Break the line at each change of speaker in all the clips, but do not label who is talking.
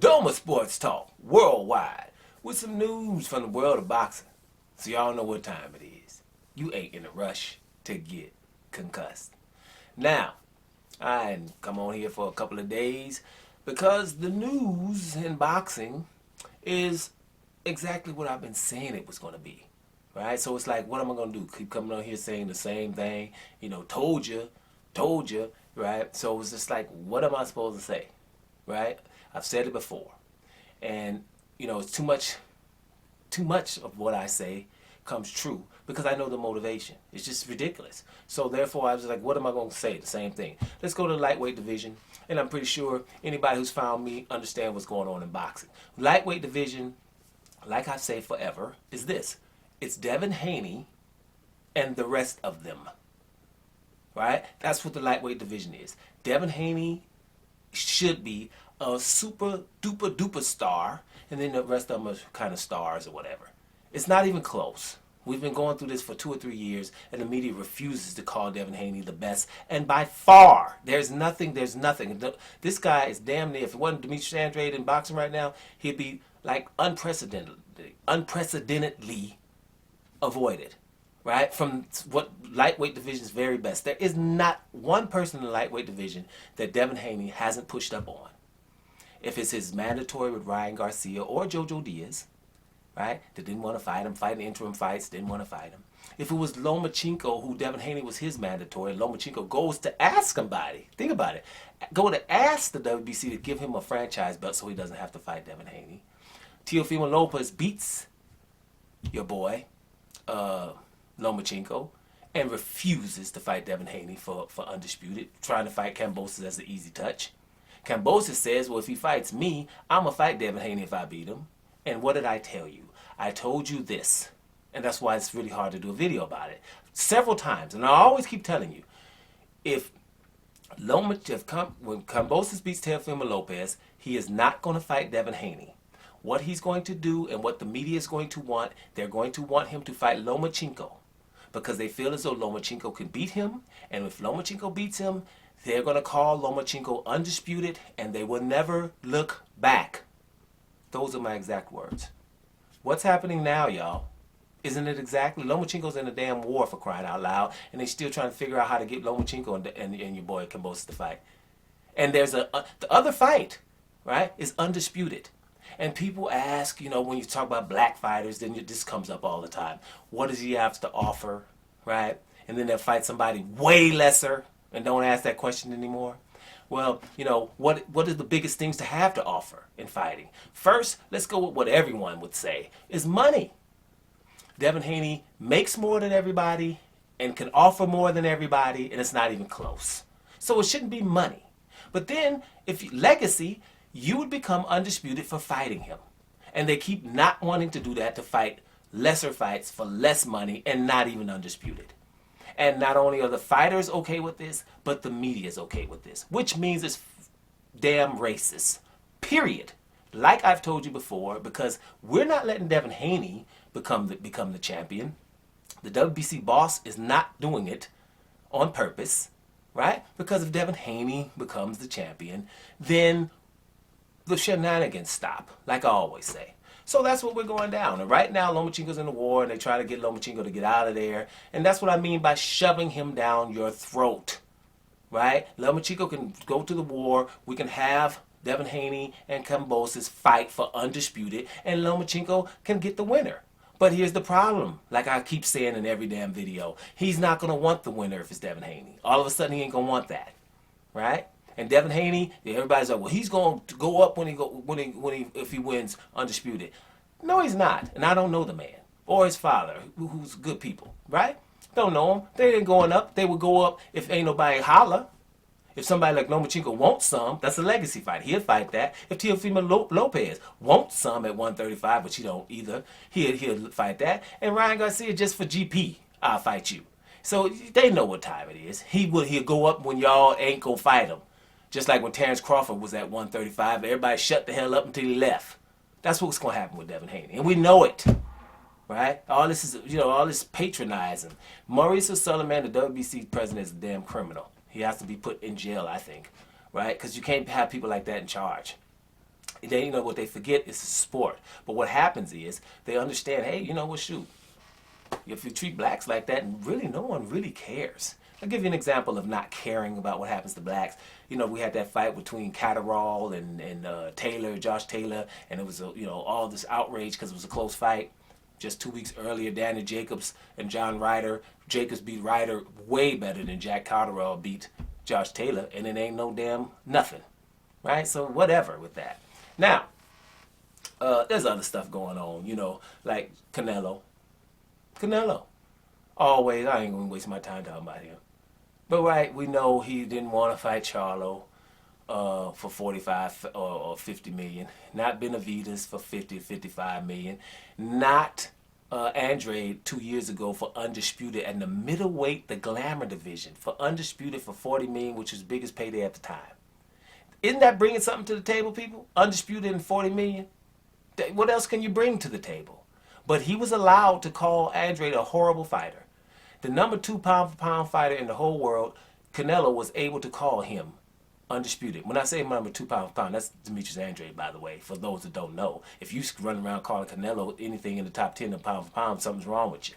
Doma Sports Talk worldwide with some news from the world of boxing. So y'all know what time it is. You ain't in a rush to get concussed. Now, I hadn't come on here for a couple of days because the news in boxing is exactly what I've been saying it was going to be. Right? So it's like, what am I going to do? Keep coming on here saying the same thing? You know, told you, right? So it's just like, what am I supposed to say? Right? I've said it before. And, you know, it's too much of what I say comes true because I know the motivation. It's just ridiculous. So therefore, I was like, what am I going to say? The same thing. Let's go to the lightweight division. And I'm pretty sure anybody who's found me understand what's going on in boxing. Lightweight division, like I say forever, is this. It's Devin Haney and the rest of them. Right? That's what the lightweight division is. Devin Haney should be a super duper duper star, and then the rest of them are kind of stars or whatever. It's not even close. We've been going through this for 2 or 3 years, and the media refuses to call Devin Haney the best. And by far, there's nothing. This guy is damn near, if it wasn't Demetrius Andrade in boxing right now, he'd be like unprecedentedly avoided. Right? From what lightweight division's very best. There is not one person in the lightweight division that Devin Haney hasn't pushed up on. If it's his mandatory with Ryan Garcia or Jojo Diaz, right, that didn't want to fight him, fighting interim fights, didn't want to fight him. If it was Lomachenko, who Devin Haney was his mandatory, Lomachenko goes to ask somebody, think about it, go to ask the WBC to give him a franchise belt so he doesn't have to fight Devin Haney. Teofimo Lopez beats your boy, Lomachenko, and refuses to fight Devin Haney for Undisputed, trying to fight Kambosos as an easy touch. Kambosos says, well, if he fights me, I'm going to fight Devin Haney if I beat him. And what did I tell you? I told you this. And that's why it's really hard to do a video about it. Several times. And I always keep telling you, when Kambosos beats Teofimo Lopez, he is not going to fight Devin Haney. What he's going to do and what the media is going to want, they're going to want him to fight Lomachenko. Because they feel as though Lomachenko can beat him. And if Lomachenko beats him, they're going to call Lomachenko undisputed, and they will never look back. Those are my exact words. What's happening now, y'all? Isn't it exactly? Lomachenko's in a damn war, for crying out loud, and they're still trying to figure out how to get Lomachenko and your boy Kambosos to fight. And there's the other fight, right, is undisputed. And people ask, you know, when you talk about black fighters, then this comes up all the time. What does he have to offer, right? And then they'll fight somebody way lesser and don't ask that question anymore. Well, you know, what are the biggest things to have to offer in fighting? First, let's go with what everyone would say, is money. Devin Haney makes more than everybody and can offer more than everybody, and it's not even close. So it shouldn't be money. But then, legacy, you would become undisputed for fighting him. And they keep not wanting to do that, to fight lesser fights for less money and not even undisputed. And not only are the fighters okay with this, but the media is okay with this, which means it's damn racist. Period. Like I've told you before, because we're not letting Devin Haney become the champion. The WBC boss is not doing it on purpose, right? Because if Devin Haney becomes the champion, then the shenanigans stop, like I always say. So that's what we're going down. And right now, Lomachenko's in the war, and they try to get Lomachenko to get out of there. And that's what I mean by shoving him down your throat, right? Lomachenko can go to the war. We can have Devin Haney and Kambosos fight for undisputed, and Lomachenko can get the winner. But here's the problem, like I keep saying in every damn video. He's not going to want the winner if it's Devin Haney. All of a sudden, he ain't going to want that, right? And Devin Haney, everybody's like, well, he's going to go up if he wins undisputed. No, he's not. And I don't know the man or his father, who's good people, right? Don't know him. They ain't going up. They would go up if ain't nobody holler. If somebody like Lomachenko wants some, that's a legacy fight. He'll fight that. If Teofimo Lopez wants some at 135, which he don't either, he'll fight that. And Ryan Garcia, just for GP, I'll fight you. So they know what time it is. He'll go up when y'all ain't gonna fight him. Just like when Terrence Crawford was at 135, everybody shut the hell up until he left. That's what's going to happen with Devin Haney. And we know it, right? All this is, all this patronizing. Maurice O'Sullivan, the WBC president, is a damn criminal. He has to be put in jail, I think, right? Because you can't have people like that in charge. They, you know, what they forget is a sport. But what happens is they understand, hey, you know what, shoot, if you treat blacks like that, really no one really cares. I'll give you an example of not caring about what happens to blacks. You know, we had that fight between Catterall and Taylor, Josh Taylor, and it was, you know, all this outrage because it was a close fight. Just 2 weeks earlier, Danny Jacobs and John Ryder. Jacobs beat Ryder way better than Jack Catterall beat Josh Taylor, and it ain't no damn nothing, right? So whatever with that. Now, there's other stuff going on, you know, like Canelo. Always, I ain't gonna waste my time talking about him. But right, we know he didn't want to fight Charlo for 45 or 50 million. Not Benavidez for 50, 55 million. Not Andrade 2 years ago for Undisputed and the middleweight, the glamour division for Undisputed for 40 million, which was the biggest payday at the time. Isn't that bringing something to the table, people? Undisputed and 40 million? What else can you bring to the table? But he was allowed to call Andrade a horrible fighter. The number 2 pound-for-pound fighter in the whole world, Canelo was able to call him Undisputed. When I say number 2 pound-for-pound, that's Demetrius Andrade, by the way, for those that don't know. If you run around calling Canelo anything in the top 10 of pound-for-pound, something's wrong with you.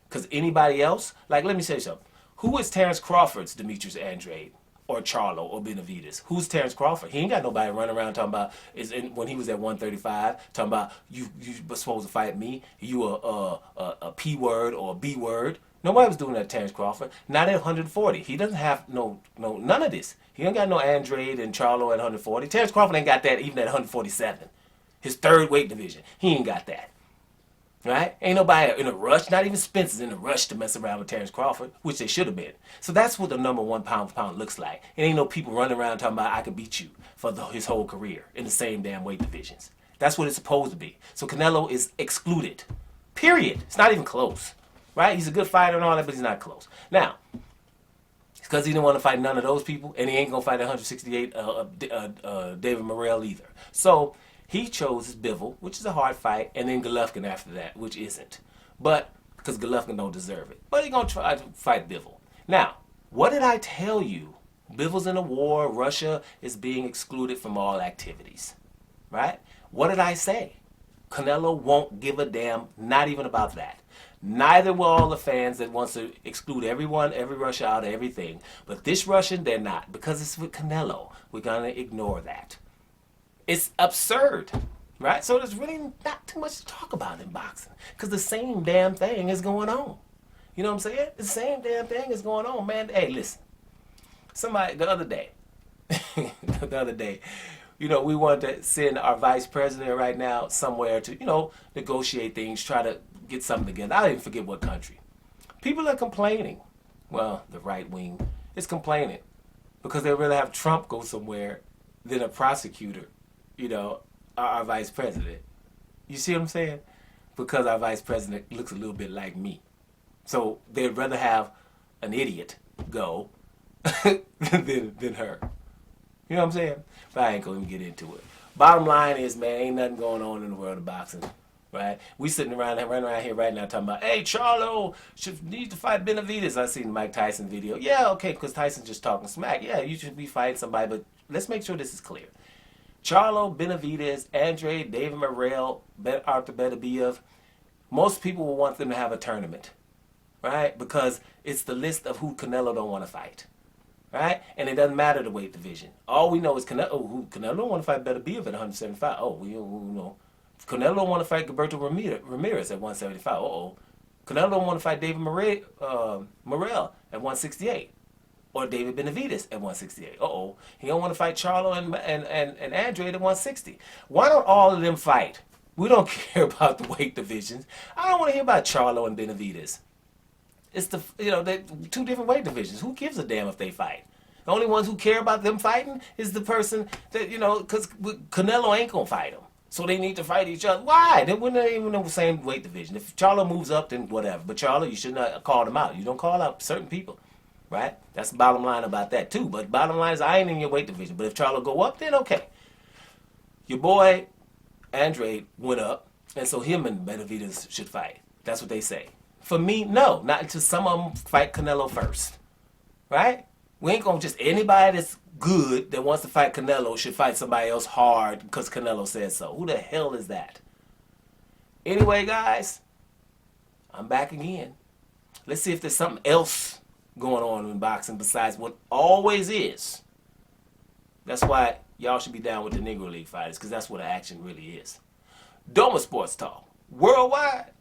Because anybody else, like, let me say something. Who is Terrence Crawford's Demetrius Andrade? Or Charlo or Benavidez? Who's Terrence Crawford? He ain't got nobody running around talking about when he was at 135 talking about you were supposed to fight me. You a P word or a B word. Nobody was doing that to Terrence Crawford. Not at 140. He doesn't have none of this. He ain't got no Andrade and Charlo at 140. Terrence Crawford ain't got that even at 147. His third weight division. He ain't got that. Right? Ain't nobody in a rush, not even Spencer's in a rush to mess around with Terrence Crawford, which they should have been. So that's what the number 1 pound-for-pound looks like. It ain't no people running around talking about I could beat you for his whole career in the same damn weight divisions. That's what it's supposed to be. So Canelo is excluded. Period. It's not even close. Right? He's a good fighter and all that, but he's not close. Now, it's because he didn't want to fight none of those people, and he ain't going to fight 168 David Morrell either. So he chose Bivol, which is a hard fight, and then Golovkin after that, which isn't. But, because Golovkin don't deserve it. But he's going to try to fight Bivol. Now, what did I tell you? Bivol's in a war. Russia is being excluded from all activities. Right? What did I say? Canelo won't give a damn, not even about that. Neither will all the fans that wants to exclude everyone, every Russia out of everything. But this Russian, they're not. Because it's with Canelo. We're going to ignore that. It's absurd, right? So there's really not too much to talk about in boxing because the same damn thing is going on. You know what I'm saying? The same damn thing is going on, man. Hey, listen. Somebody, the other day, you know, we wanted to send our vice president right now somewhere to, you know, negotiate things, try to get something together. I didn't forget what country. People are complaining. Well, the right wing is complaining because they rather have Trump go somewhere than a prosecutor. You know, our vice president. You see what I'm saying? Because our vice president looks a little bit like me. So they'd rather have an idiot go than her. You know what I'm saying? But I ain't going to get into it. Bottom line is, man, ain't nothing going on in the world of boxing. Right? We sitting around here right now talking about, hey, Charlo needs to fight Benavidez. I seen the Mike Tyson video. Yeah, okay, because Tyson's just talking smack. Yeah, you should be fighting somebody, but let's make sure this is clear. Charlo, Benavidez, Andrade, David Morrell, Arthur Beterbiev, most people will want them to have a tournament, right? Because it's the list of who Canelo don't want to fight, right? And it doesn't matter the weight division. All we know is Canelo don't want to fight Beterbiev at 175. Oh, we know. Canelo don't want to fight Gilberto Ramirez at 175. Uh-oh. Canelo don't want to fight David Morrell at 168. Or David Benavidez at 168. Uh-oh. He don't want to fight Charlo and Andrade at 160. Why don't all of them fight? We don't care about the weight divisions. I don't want to hear about Charlo and Benavidez. It's the, you know, they 2 different weight divisions. Who gives a damn if they fight? The only ones who care about them fighting is the person that, you know, because Canelo ain't going to fight them. So they need to fight each other. Why? They wouldn't even know the same weight division. If Charlo moves up, then whatever. But Charlo, you should not call them out. You don't call out certain people. Right? That's the bottom line about that too. But bottom line is I ain't in your weight division. But if Charlo go up, then okay. Your boy Andrade went up, and so him and Benavidez should fight. That's what they say. For me, no. Not until some of them fight Canelo first. Right? We ain't gonna just anybody that's good that wants to fight Canelo should fight somebody else hard because Canelo says so. Who the hell is that? Anyway, guys, I'm back again. Let's see if there's something else going on in boxing besides what always is. That's why y'all should be down with the Negro League fighters, because that's what the action really is. Doma Sports Talk, worldwide.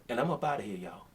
And I'm up out of here, y'all.